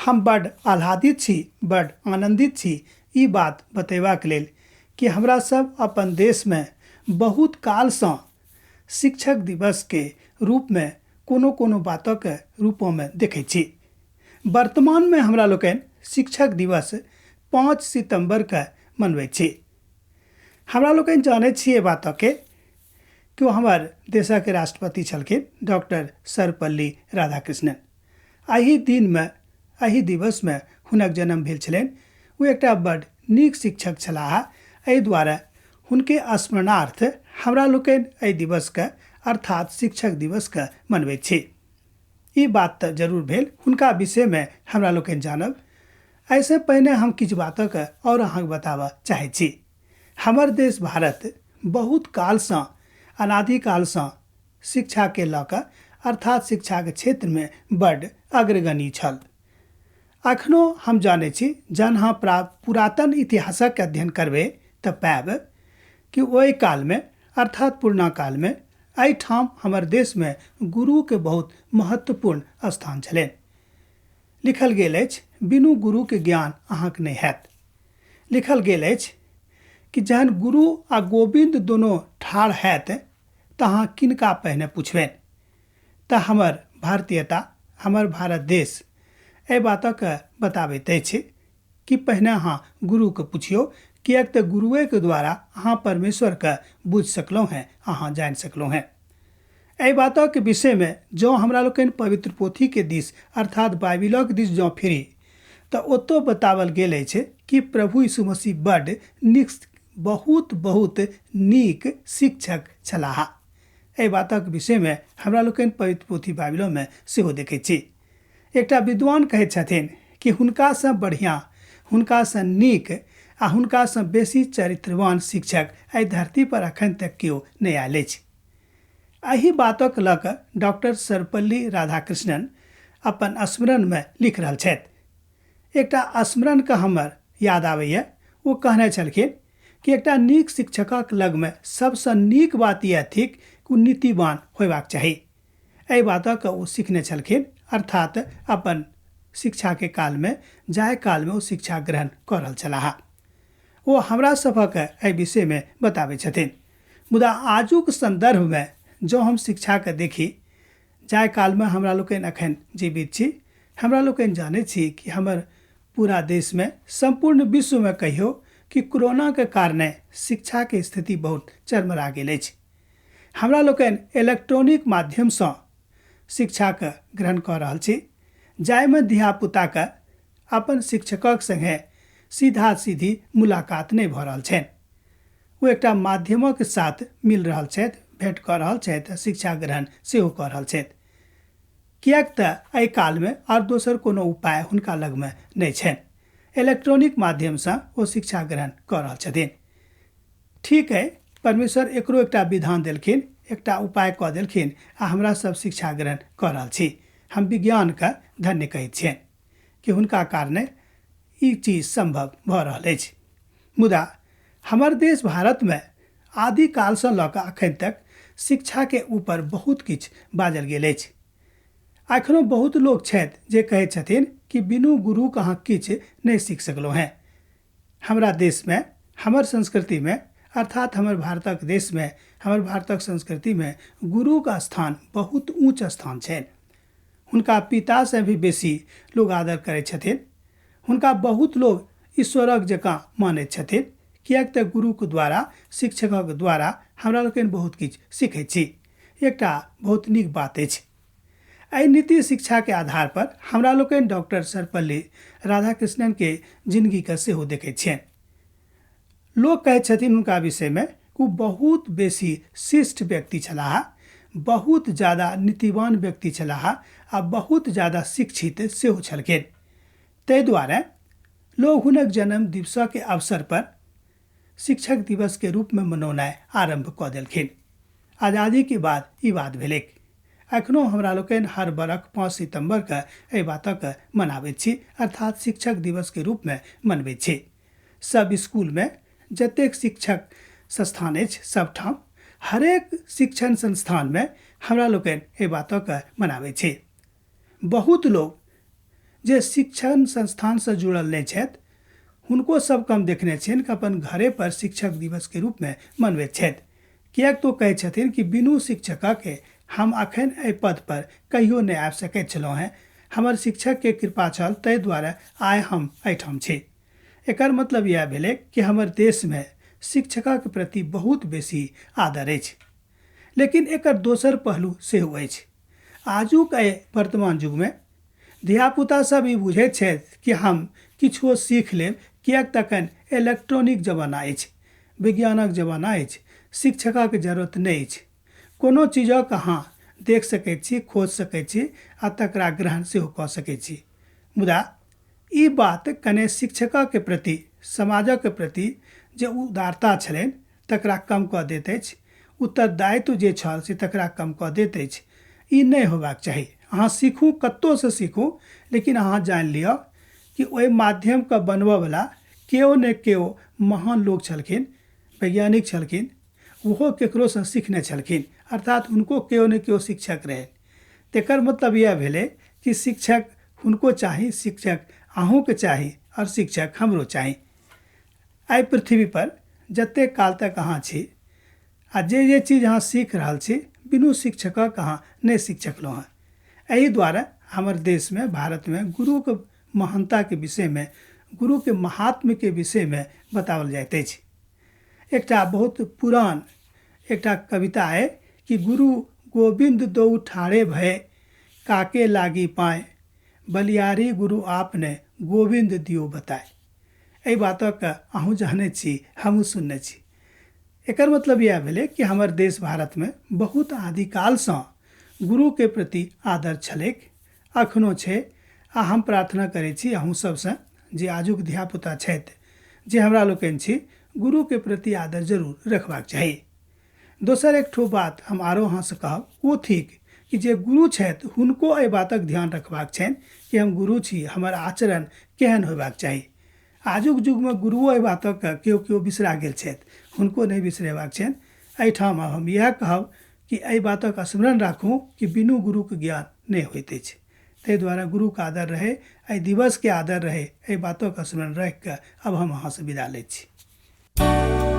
हम बड़ आह्लादित छी, बड़ आनंदित छी ई बात बतेबाक लेल कि हमरा सब अपन देश में बहुत काल से शिक्षक दिवस के रूप में कोनो कोनो बातों के रूपों में देखे छी। वर्तमान में हमरा लोकन शिक्षक दिवस 5 सितंबर के मनबै छी। हमरा लोकन जाने छिए बातों के कि वो हमार देश के राष्ट्रपति छलखिन डॉक्टर सर्वपल्ली राधाकृष्णन। एही दिन में एही दिवस में हुनक जन्म भेल छलनि। वो एकटा बड़ नीक शिक्षक छलाह। एहि द्वारा हुनके स्मरणार्थ हमरा लोकन एहि दिवस के अर्थात शिक्षक दिवस के मनबै छी। ई बात तो जरूर भेल, हुनका विषय में हमरा लोकन जानब। ऐसे पहले हम किछु बातों के और अहाँ बताबऽ चाहे छी। हमर देश भारत बहुत काल से अनादिकाल से शिक्षा के लऽ अर्थात शिक्षा के क्षेत्र में बड़ अग्रगणी छल। अखनो हम जाने छी जहन हम पुरातन इतिहासक अध्ययन करबे तऽ पाएब कि ओहि काल में अर्थात पुरना काल में एहिठाम हमर देश में गुरु के बहुत महत्वपूर्ण स्थान छलनि। लिखल गेल अछि बिनु गुरु के ज्ञान अहाँक नहि हैत। लिखल गेल अछि कि जहन गुरु आ गोविंद दोनों ठाढ़ हैत तहाँ किनका पहिने पुछबनि। तऽ हमर भारतीयता हमर भारत देश एहि बातों के बताबैत अछि कि पहिने अहाँ गुरु के पुछियो, किएक तऽ गुरुए के द्वारा अहाँ परमेश्वर के बुझ सकलहुँ हैं, अहाँ जान सकलहुँ हैं। एहि बातों के विषय में जो हमरा लोकन पवित्र पोथी के दिस अर्थात बाइबिलो के दिस जो फिरी तऽ ओतो बतावल गेल अछि कि प्रभु यीशु मसीह बड़ नीक बहुत नीक शिक्षक छलाह। एहि बातक विषय में हमरा लोकन पवित्र पोथी बाइबिलो में सेहो देखैत छी। एकटा विद्वान कहैत छथिन कि हुनका से बढ़िया, हुनका से नीक आ हुनका से बेसी चरित्रवान शिक्षक एहि धरती पर अखन तक केओ नहि आयल अछि। एही बातक लऽ कऽ डॉक्टर सर्वपल्ली राधाकृष्णन अपन स्मरण में लिख रहल छथि। एकटा स्मरण के हमर याद आबैए। वो कहने छलखिन कि एकटा नीक शिक्षकक लग में सबसे नीक बात यह थिक कि नीतिवान होयबाक चाही। एहि बातक ओ सीखने छलखिन अर्थात अपन शिक्षा के काल में जाय काल में वो शिक्षा ग्रहण कर रहल छलाह। वो हमरा सभक एहि विषय में बताबै छथिन। मुदा आजुक संदर्भ में जो हम शिक्षा के देखी, जाय काल में हमरा लोकन अखन जीवित छी, हमरा लोकन जाने छी कि हमर पूरा देश में संपूर्ण विश्व में कहियो कि कोरोना के कारणे शिक्षा के स्थिति बहुत चरमरा गेल अछि। हमरा लोकन इलेक्ट्रॉनिक माध्यम से शिक्षा के ग्रहण कर रहल छी, जाय में धिया पुता के अपन शिक्षकक संगे सीधा सीधी मुलाकात नहीं भऽ रहल छनि। वो एकटा माध्यमक साथ मिल रहल छथि, भेंट कर रहल छथि, शिक्षा ग्रहण सेहो कर रहल छथि। किएक तऽ एहि काल में और दोसर कोनो उपाय हुनका लग में नहीं छनि। इलेक्ट्रॉनिक माध्यम से वो शिक्षा ग्रहण कर रहल छथिन। ठीक है, परमेश्वर एकरो एकटा विधान देलखिन, एकटा उपाय कऽ देलखिन आ हमरा सब शिक्षा ग्रहण कर रहल छी। हम विज्ञान के धन्य कहैत छियनि कि हुनका कारणे ई चीज संभव भऽ रहल अछि। मुदा हमर देश भारत में आदि काल से लऽ कऽ अखन तक शिक्षा के ऊपर बहुत किछु बाजल गेल अछि। अखनो बहुत लोग छथि जे कहैत छथिन कि बिनु गुरु के अहाँ किछु नहीं सीख सकलहुँ हैं। हमरा देश में हमर संस्कृति में अर्थात हमर भारतक देश में हमर भारतक संस्कृति में गुरु का स्थान बहुत ऊंच स्थान छनि। हुनका पिता से भी बेसी लोग आदर करैत छथिन। हुनका बहुत लोग ईश्वरक जकाँ मानैत छथिन, किएक तऽ गुरु के द्वारा शिक्षकक द्वारा हमरा लोकन बहुत किछु सीखैत छी। एकटा बहुत नीक बात अछि। एहि नीति शिक्षा के आधार पर हमरा लोकन डॉक्टर सर्वपल्ली राधाकृष्णन के जिंदगी के सेहो देखैत छियनि। लोग कहैत छथिन हुनका विषय में कि बहुत बेसी शिष्ट व्यक्ति छलाह, बहुत ज्यादा नीतिवान व्यक्ति छलाह आ बहुत ज्यादा शिक्षित सेहो छलखिन। ताहि दुआरे लोग हुनक जन्म दिवस के अवसर पर शिक्षक दिवस के रूप में मनौनाइ आरंभ कऽ देलखिन। आजादी के बाद ई बात भेलैक। अखनो हमरा लोकन हर बरख 5 सितंबर के एहि बातक मनाबैत छी अर्थात शिक्षक दिवस के रूप में मनबैत छी। सब स्कूल में जतेक शिक्षक संस्थान अछि सबठाम हरेक शिक्षण संस्थान में हमरा लोकन एहि बातक मनाबैत छी। बहुत लोग जे शिक्षण संस्थान से जुड़ल नहीं छथि हुनको सबके हम देखने छियनि कि अपन घरे पर शिक्षक दिवस के रूप में मनबैत छथि। किएक तो कहै छथिन कि बिनु शिक्षकके हम अखन एहि पद पर कहियो नहि आबि सकैत छलहुँ हैं। हमर शिक्षक के कृपा छल, ताहि दुआरे आइ हम एहिठाम छी। एकर मतलब यह भेलै कि हमर देश में शिक्षकक प्रति बहुत बेसी आदर अछि। लेकिन एकर दोसर पहलू सेहो अछि। आजुक एहि वर्तमान युग में धियापुता सब ई बुझैत छथि कि हम किछो सीख लेब, किएक तखन इलेक्ट्रॉनिक जमाना अछि, विज्ञानक जमाना अछि, शिक्षकक जरूरत नहीं अछि। कोनो चीजक अहाँ देख सकैत छी, खोज सकैत छी आ तकरा ग्रहण सेहो कऽ सकैत छी। मुदा ई बात कने शिक्षकक के प्रति, समाजक प्रति जे उदारता छलनि तकरा कम कऽ दैत अछि। उत्तरदायित्व जे छल से तकरा कम कऽ दैत अछि। ई नहि होबाक चाही। अहाँ सीखू, कतहुसँ सीखू, लेकिन अहाँ जानि लिअ कि ओहि माध्यमके बनबयवला केओ ने केओ महान लोग छलखिन, वैज्ञानिक छलखिन, ओहो केकरोसँ सीखने छलखिन, अर्थात हुनको केओ ने केओ शिक्षक रहै। तेकर मतलब यह भेलै कि शिक्षक हुनको चाही, शिक्षक अहूँके चाही और शिक्षक हमरो चाही। एहि पृथ्वी पर जते काल तक अहाँ छी आ जे चीज अहाँ सीख रहल छी, बिनु शिक्षकक अहाँ नहीं सीख सकलहुँ हैं। एहि दुआरे हमर देश में, भारत में गुरु के महानता के विषय में, गुरु के महात्म्य के विषय में बताओल जाइत अछि। एकटा बहुत पुरान एकटा कविता है कि गुरु गोविंद दो ठाढ़े भय, काके लागी पाए, बलियारी गुरु आपने गोविंद दियो बताए। एहि बातक अहूँ जानै छी, हमहूँ सुनने छी। एकर मतलब यह भेलै कि हमर देश भारत में बहुत आदिकालसँ गुरु के प्रति आदर छलैक, अखनो छै। आ हम प्रार्थना करै छी अहूँ सबसँ, जे आजुक धियापुता छथि, जे हमरा लोकनि छी, गुरु के प्रति आदर जरूर रखबाक चाही। दोसर एकठो बात हम आरो अहाँसँ कहब, ओ थिक कि जे गुरु छथि हुनको एहि बातक ध्यान रखबाक छनि कि हम गुरु छी, हमर आचरण केहन होयबाक चाही। आजुक युग में गुरुओ एहि बातक केओ बिसरा गेल छथि, हुनको नहीं बिसरेबाक छनि। एहिठाम हम इएह कहब कि एहि बातक स्मरण राखू कि बिनु गुरुके ज्ञान नहीं होइत अछि। ताहि दुआरे गुरुके आदर रहे, एहि दिवस के आदर रहे, एहि बातक स्मरण राखि कऽ अब हम अहाँसँ विदा लैत छी।